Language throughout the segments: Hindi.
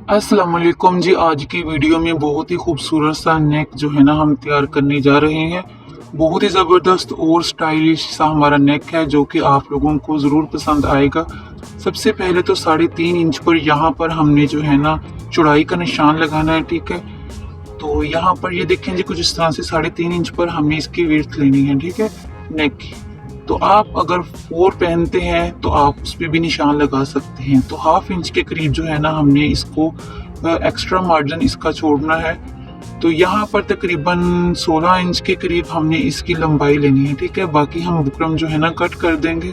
अस्सलाम वालेकुम जी। आज की वीडियो में बहुत ही खूबसूरत सा नेक जो है ना हम तैयार करने जा रहे हैं। बहुत ही ज़बरदस्त और स्टाइलिश सा हमारा नेक है जो कि आप लोगों को ज़रूर पसंद आएगा। सबसे पहले तो 3.5 इंच पर यहाँ पर हमने जो है ना चौड़ाई का निशान लगाना है, ठीक है। तो यहाँ पर ये देखें जी, कुछ इस तरह से 3.5 इंच पर हमने इसकी विड्थ लेनी है, ठीक है, नेक की। तो आप अगर 4 पहनते हैं तो आप उस पर भी निशान लगा सकते हैं। तो 1/2 इंच के करीब जो है ना हमने इसको एक्स्ट्रा मार्जिन इसका छोड़ना है। तो यहाँ पर तकरीबन 16 इंच के करीब हमने इसकी लंबाई लेनी है, ठीक है। बाकी हम बुकरम जो है ना कट कर देंगे।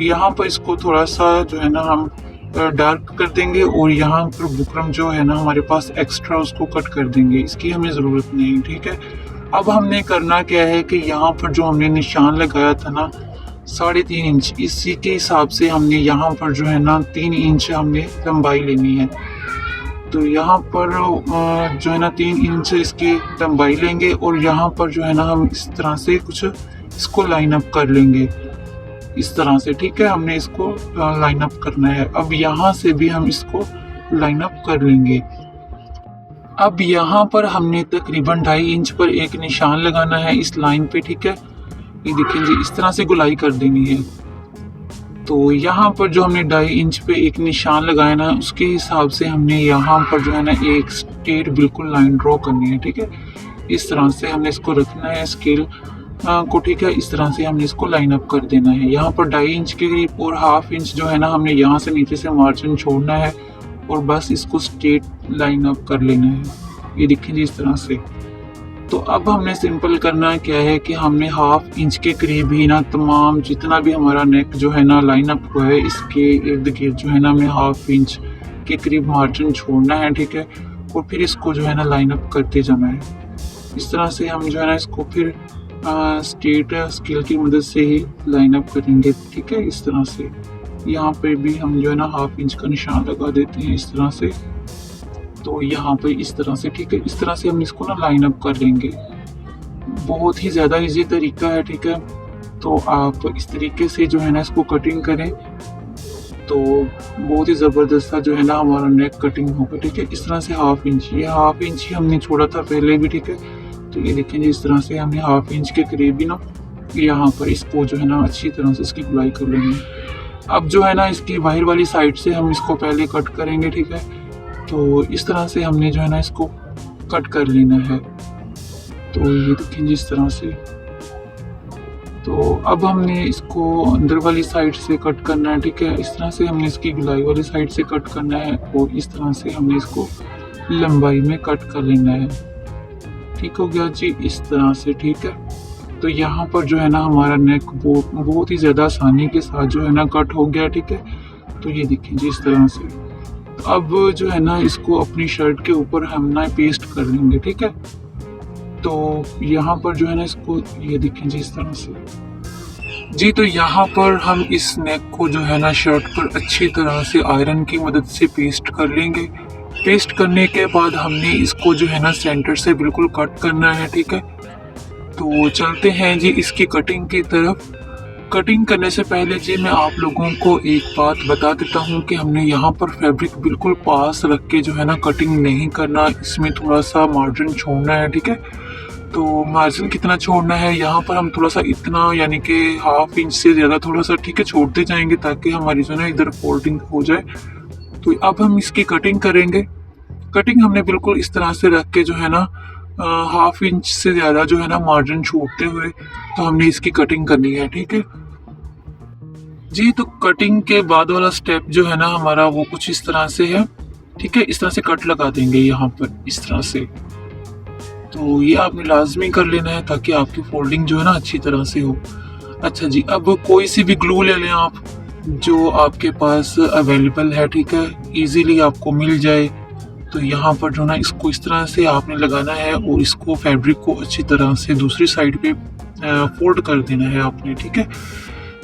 यहाँ पर इसको थोड़ा सा जो है ना हम डार्क कर देंगे और यहाँ पर बुकरम जो है ना हमारे पास एक्स्ट्रा उसको कट कर देंगे, इसकी हमें ज़रूरत नहीं, ठीक है। अब हमने करना क्या है कि यहाँ पर जो हमने निशान लगाया था ना 3.5 इंच, इसी के हिसाब से हमने यहाँ पर जो है ना 3 इंच हमने लंबाई लेनी है। तो यहाँ पर जो है ना 3 इंच इसकी लंबाई लेंगे और यहाँ पर जो है ना हम इस तरह से कुछ इसको लाइन अप कर लेंगे, इस तरह से, ठीक है। हमने इसको लाइन अप करना है। अब यहाँ से भी हम इसको लाइन अप कर लेंगे। अब यहाँ पर हमने तकरीबन 2.5 इंच पर एक निशान लगाना है इस लाइन पे, ठीक है। ये देखें जी, इस तरह से गुलाई कर देनी है। तो यहाँ पर जो हमने 2.5 इंच पे एक निशान लगाया ना, उसके हिसाब से हमने यहाँ पर जो है ना एक स्ट्रेट बिल्कुल लाइन ड्रॉ करनी है, ठीक है। इस तरह से हमने इसको रखना है स्केल को, ठीक है। इस तरह से हमने इसको लाइन अप कर देना है। यहाँ पर 2.5 इंच के करीब और 1/2 इंच जो है ना हमने यहाँ से नीचे से मार्जिन छोड़ना है और बस इसको स्ट्रेट लाइन अप कर लेना है। ये देखिए जी, इस तरह से। तो अब हमने सिंपल करना क्या है कि हमने 1/2 इंच के करीब ही ना तमाम जितना भी हमारा नेक जो है ना लाइन अप हुआ है, इसके इर्द गिर्द जो है ना हमें 1/2 इंच के करीब मार्जिन छोड़ना है, ठीक है। और फिर इसको जो है ना लाइन अप करते जाना है। इस तरह से हम जो है ना इसको फिर स्ट्रेट स्केल की मदद से ही लाइन अप करेंगे, ठीक है। इस तरह से यहाँ पे भी हम जो है ना 1/2 इंच का निशान लगा देते हैं इस तरह से। तो यहाँ पे इस तरह से, ठीक है। इस तरह से हम इसको ना लाइन अप कर लेंगे। बहुत ही ज़्यादा इजी तरीका है, ठीक है। तो आप इस तरीके से जो है ना इसको कटिंग करें तो बहुत ही ज़बरदस्त सा जो है ना हमारा नेक कटिंग होगा, ठीक है। इस तरह से 1/2 इंच, ये 1/2 इंच ही हमने छोड़ा था पहले भी, ठीक है। तो ये देखें इस तरह से हमने 1/2 इंच के करीब ही ना यहाँ पर इसको जो है ना अच्छी तरह से इसकी गुलाई कर लेंगे। अब जो है ना इसकी बाहर वाली साइड से हम इसको पहले कट करेंगे, ठीक है। तो इस तरह से हमने जो है ना इसको कट कर लेना है। तो ये देखें जी, इस तरह से। तो अब हमने इसको अंदर वाली साइड से कट करना है, ठीक है। इस तरह से हमने इसकी गुलाई वाली साइड से कट करना है और इस तरह से हमने इसको लंबाई में कट कर लेना है। ठीक हो गया जी, इस तरह से, ठीक है। तो यहाँ पर जो है ना हमारा नेक बहुत ही ज़्यादा आसानी के साथ जो है ना कट हो गया, ठीक है। तो ये देखिए जी, इस तरह से। अब जो है ना इसको अपनी शर्ट के ऊपर हम ना पेस्ट कर लेंगे, ठीक है। तो यहाँ पर जो है ना इसको ये देखें जी, इस तरह से जी। तो यहाँ पर हम इस नेक को जो है ना शर्ट पर अच्छी तरह से आयरन की मदद से पेस्ट कर लेंगे। पेस्ट करने के बाद हमने इसको जो है ना सेंटर से बिल्कुल कट करना है, ठीक है। तो चलते हैं जी इसकी कटिंग की तरफ। कटिंग करने से पहले जी मैं आप लोगों को एक बात बता देता हूँ कि हमने यहाँ पर फैब्रिक बिल्कुल पास रख के जो है ना कटिंग नहीं करना, इसमें थोड़ा सा मार्जिन छोड़ना है, ठीक है। तो मार्जिन कितना छोड़ना है, यहाँ पर हम थोड़ा सा इतना यानी कि 1/2 इंच से ज़्यादा थोड़ा सा, ठीक है, छोड़ते जाएंगे ताकि हमारी जो है ना इधर फोल्डिंग हो जाए। तो अब हम इसकी कटिंग करेंगे। कटिंग हमने बिल्कुल इस तरह से रख के जो है ना 1/2 इंच से ज़्यादा जो है ना मार्जिन छोड़ते हुए तो हमने इसकी कटिंग करनी है, ठीक है जी। तो कटिंग के बाद वाला स्टेप जो है ना हमारा वो कुछ इस तरह से है, ठीक है। इस तरह से कट लगा देंगे यहाँ पर इस तरह से। तो ये आपने लाजमी कर लेना है ताकि आपकी फोल्डिंग जो है ना अच्छी तरह से हो। अच्छा जी, अब कोई सी भी ग्लू ले लें आप जो आपके पास अवेलेबल है, ठीक है, इजीली आपको मिल जाए। तो यहाँ पर जो ना इसको इस तरह से आपने लगाना है और इसको फैब्रिक को अच्छी तरह से दूसरी साइड पे फोल्ड कर देना है आपने, ठीक है।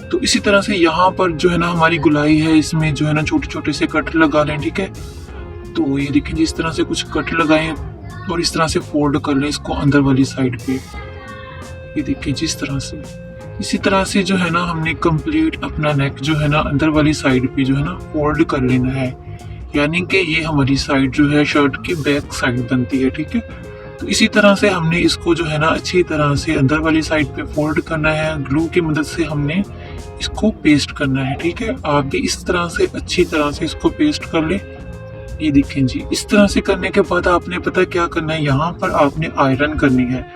तो इसी तरह से यहाँ पर जो है ना हमारी गुलाई है, इसमें जो है ना छोटे छोटे से कट लगा लें, ठीक है। तो ये देखिए जी, इस तरह से कुछ कट लगाएं और इस तरह से फोल्ड कर लें इसको अंदर वाली साइड पे। ये देखिए जी, इस तरह से। इसी तरह से जो है ना हमने कंप्लीट अपना नेक जो है ना अंदर वाली साइड पे जो है ना फोल्ड कर लेना है। यानी कि ये हमारी साइड जो है शर्ट की बैक साइड बनती है, ठीक है। तो इसी तरह से हमने इसको जो है ना अच्छी तरह से अंदर वाली साइड पे फोल्ड करना है। ग्लू की मदद से हमने इसको पेस्ट करना है, ठीक है। आप भी इस तरह से अच्छी तरह से इसको पेस्ट कर लें। ये देखें जी, इस तरह से करने के बाद आपने पता क्या करना है, यहाँ पर आपने आयरन करनी है।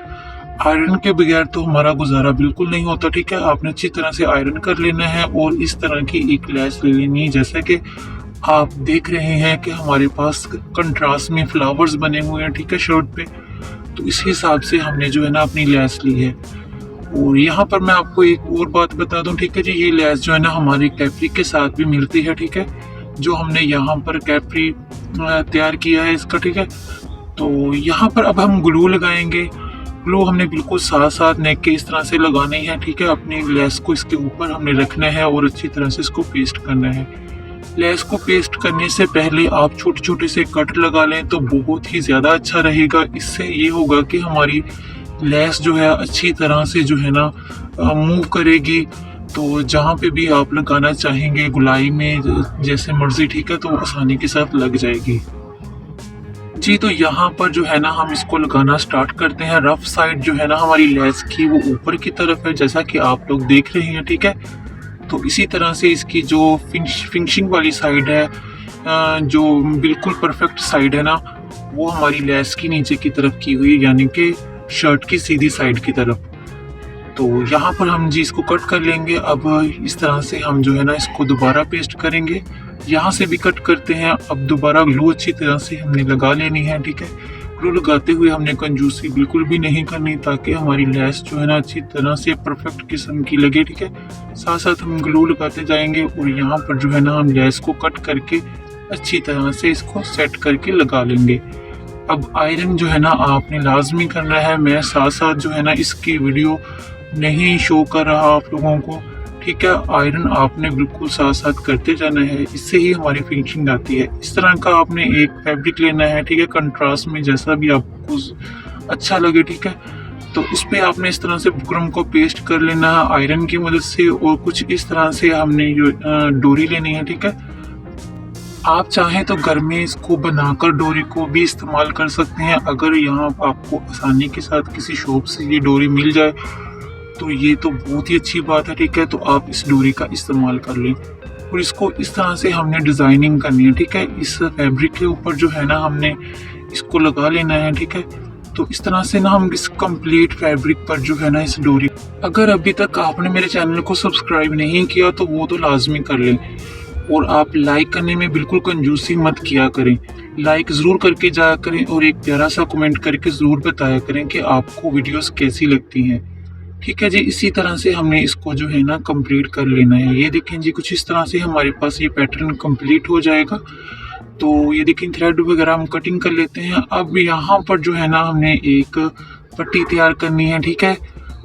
आयरन के बगैर तो हमारा गुजारा बिल्कुल नहीं होता, ठीक है। आपने अच्छी तरह से आयरन कर लेना है और इस तरह की एक लैस ले लेनी है। जैसे कि आप देख रहे हैं कि हमारे पास कंट्रास्ट में फ्लावर्स बने हुए हैं, ठीक है, शर्ट पे। तो इस हिसाब से हमने जो है ना अपनी लैस ली है। और यहाँ पर मैं आपको एक और बात बता दूं, ठीक है जी, ये लैस जो है ना हमारी कैप्री के साथ भी मिलती है, ठीक है। जो हमने यहाँ पर कैप्री तैयार किया है इसका, ठीक है। तो यहाँ पर अब हम ग्लू लगाएंगे। ग्लू हमने बिल्कुल साथ साथ नेक के इस तरह से लगानी है, ठीक है। अपनी लेस को इसके ऊपर हमने रखना है और अच्छी तरह से इसको पेस्ट करना है। लेस को पेस्ट करने से पहले आप छोटे छोटे से कट लगा लें तो बहुत ही ज़्यादा अच्छा रहेगा। इससे ये होगा कि हमारी लेस जो है अच्छी तरह से जो है ना मूव करेगी। तो जहाँ पे भी आप लगाना चाहेंगे गुलाई में जैसे मर्जी, ठीक है, तो आसानी के साथ लग जाएगी जी। तो यहाँ पर जो है ना हम इसको लगाना स्टार्ट करते हैं। रफ साइड जो है ना हमारी लेस की वो ऊपर की तरफ है, जैसा कि आप लोग देख रहे हैं, ठीक है। तो इसी तरह से इसकी जो फिनिशिंग वाली साइड है, जो बिल्कुल परफेक्ट साइड है ना, वो हमारी लेस की नीचे की तरफ की हुई, यानी कि शर्ट की सीधी साइड की तरफ। तो यहाँ पर हम जी इसको कट कर लेंगे। अब इस तरह से हम जो है ना इसको दोबारा पेस्ट करेंगे। यहाँ से भी कट करते हैं। अब दोबारा ग्लू अच्छी तरह से हमने लगा लेनी है, ठीक है। ग्लू लगाते हुए हमने कंजूसी बिल्कुल भी नहीं करनी, ताकि हमारी लेस जो है ना अच्छी तरह से परफेक्ट किस्म की लगे, ठीक है। साथ साथ हम ग्लू लगाते जाएंगे और यहाँ पर जो है ना हम लेस को कट करके अच्छी तरह से इसको सेट करके लगा लेंगे। अब आयरन जो है ना आपने लाजमी करना है। मैं साथ साथ जो है ना इसकी वीडियो नहीं शो कर रहा आप लोगों को, ठीक है। आयरन आपने बिल्कुल साथ साथ करते जाना है, इससे ही हमारी फिनिशिंग आती है। इस तरह का आपने एक फैब्रिक लेना है, ठीक है, कंट्रास्ट में, जैसा भी आपको अच्छा लगे, ठीक है। तो उस पर आपने इस तरह से बुकरम को पेस्ट कर लेना है आयरन की मदद से। और कुछ इस तरह से हमने डोरी लेनी है, ठीक है। आप चाहें तो घर में इसको बनाकर डोरी को भी इस्तेमाल कर सकते हैं। अगर यहाँ आपको आसानी के साथ किसी शॉप से ये डोरी मिल जाए तो ये तो बहुत ही अच्छी बात है, ठीक है। तो आप इस डोरी का इस्तेमाल कर लें और इसको इस तरह से हमने डिज़ाइनिंग करनी है, ठीक है। इस फैब्रिक के ऊपर जो है ना हमने इसको लगा लेना है, ठीक है। तो इस तरह से ना हम इस कंप्लीट फैब्रिक पर जो है ना इस डोरी, अगर अभी तक आपने मेरे चैनल को सब्सक्राइब नहीं किया तो वो तो लाजमी कर लें। और आप लाइक करने में बिल्कुल कंजूसी मत किया करें। लाइक ज़रूर करके जाया करें और एक प्यारा सा कमेंट करके ज़रूर बताया करें कि आपको वीडियोस कैसी लगती हैं, ठीक है जी। इसी तरह से हमने इसको जो है ना कंप्लीट कर लेना है। ये देखें जी, कुछ इस तरह से हमारे पास ये पैटर्न कंप्लीट हो जाएगा। तो ये देखें थ्रेड वगैरह हम कटिंग कर लेते हैं। अब यहाँ पर जो है ना हमने एक पट्टी तैयार करनी है, ठीक है।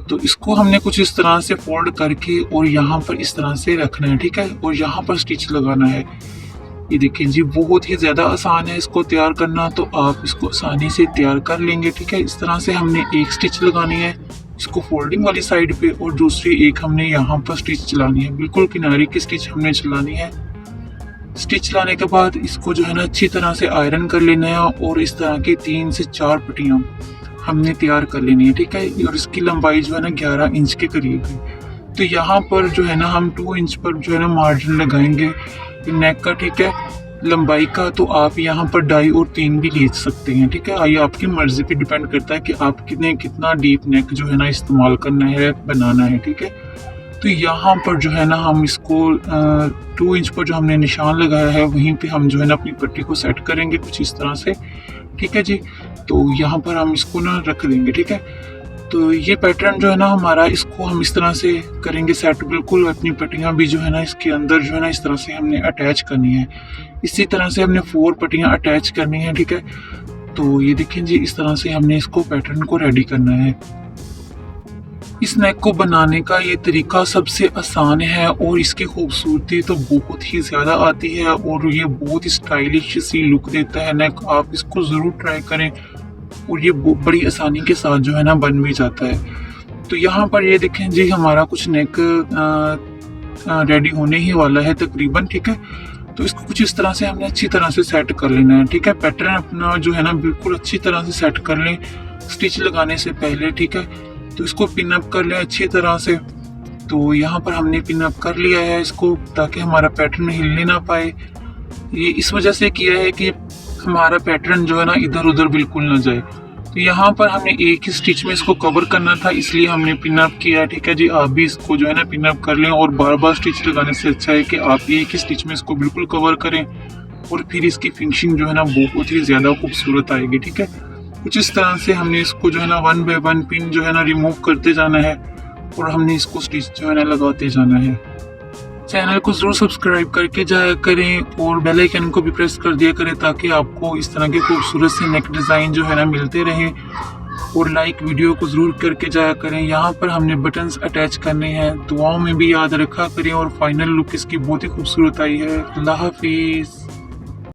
तो इसको हमने कुछ इस तरह से फोल्ड करके और यहाँ पर इस तरह से रखना है, ठीक है। और यहाँ पर स्टिच लगाना है। ये देखें जी, बहुत ही ज़्यादा आसान है इसको तैयार करना, तो आप इसको आसानी से तैयार कर लेंगे, ठीक है। इस तरह से हमने एक स्टिच लगानी है इसको फोल्डिंग वाली साइड पे और दूसरी एक हमने यहाँ पर स्टिच चलानी है, बिल्कुल किनारे की स्टिच हमने चलानी है। स्टिच चलाने के बाद इसको जो है ना अच्छी तरह से आयरन कर लेना है और इस तरह की 3 से 4 पट्टियाँ हमने तैयार कर लेनी है, ठीक है। और इसकी लंबाई जो है ना 11 इंच के करीब है। तो यहाँ पर जो है ना हम 2 इंच पर जो है ना मार्जिन लगाएंगे नेक का, ठीक है, लंबाई का। तो आप यहाँ पर 2.5 और 3 भी ले सकते हैं, ठीक है। ये आपकी मर्जी पे डिपेंड करता है कि आप कितना डीप नेक जो है ना इस्तेमाल करना है, बनाना है, ठीक है। तो यहाँ पर जो है ना हम इसको 2 इंच पर जो हमने निशान लगाया है वहीं पे हम जो है ना अपनी पट्टी को सेट करेंगे कुछ इस तरह से, ठीक है जी। तो यहाँ पर हम इसको ना रख देंगे, ठीक है। तो ये पैटर्न जो है ना हमारा, इसको हम इस तरह से करेंगे सेट, बिल्कुल अपनी पट्टियाँ भी जो है ना इसके अंदर जो है ना इस तरह से हमने अटैच करनी है। इसी तरह से हमने 4 पट्टियाँ अटैच करनी है, ठीक है। तो ये देखें जी, इस तरह से हमने इसको पैटर्न को रेडी करना है। इस नेक को बनाने का ये तरीका सबसे आसान है और इसकी खूबसूरती तो बहुत ही ज़्यादा आती है और ये बहुत ही स्टाइलिश सी लुक देता है नेक। आप इसको ज़रूर ट्राई करें और ये बड़ी आसानी के साथ जो है ना बन भी जाता है। तो यहाँ पर ये देखें जी, हमारा कुछ नेक रेडी होने ही वाला है तकरीबन, ठीक है। तो इसको कुछ इस तरह से हमने अच्छी तरह से सेट कर लेना है। ठीक है, पैटर्न अपना जो है ना बिल्कुल अच्छी तरह से सेट कर लें स्टिच लगाने से पहले। ठीक है, तो इसको पिन अप कर लें अच्छी तरह से। तो यहाँ पर हमने पिन अप कर लिया है इसको, ताकि हमारा पैटर्न हिलने ना पाए। ये इस वजह से किया है कि हमारा पैटर्न जो है ना इधर उधर बिल्कुल ना जाए। तो यहाँ पर हमने एक ही स्टिच में इसको कवर करना था, इसलिए हमने पिन अप किया। ठीक है जी, आप भी इसको जो है ना पिन अप कर लें, और बार बार स्टिच लगाने से अच्छा है कि आप एक ही स्टिच में इसको बिल्कुल कवर करें, और फिर इसकी फिनिशिंग जो है ना बहुत ही ज़्यादा खूबसूरत आएगी। ठीक है, कुछ इस तरह से हमने इसको जो है ना 1 बाय 1 पिन जो है ना रिमूव करते जाना है, और हमने इसको स्टिच जो है ना लगाते जाना है। चैनल को जरूर सब्सक्राइब करके जाया करें, और बेल आइकन को भी प्रेस कर दिया करें, ताकि आपको इस तरह के खूबसूरत से नेक डिज़ाइन जो है ना मिलते रहें। और लाइक वीडियो को जरूर करके जाया करें। यहाँ पर हमने बटन्स अटैच करने हैं, दुआओं में भी याद रखा करें। और फाइनल लुक इसकी बहुत ही खूबसूरत आई है। अल्लाह हाफिज़।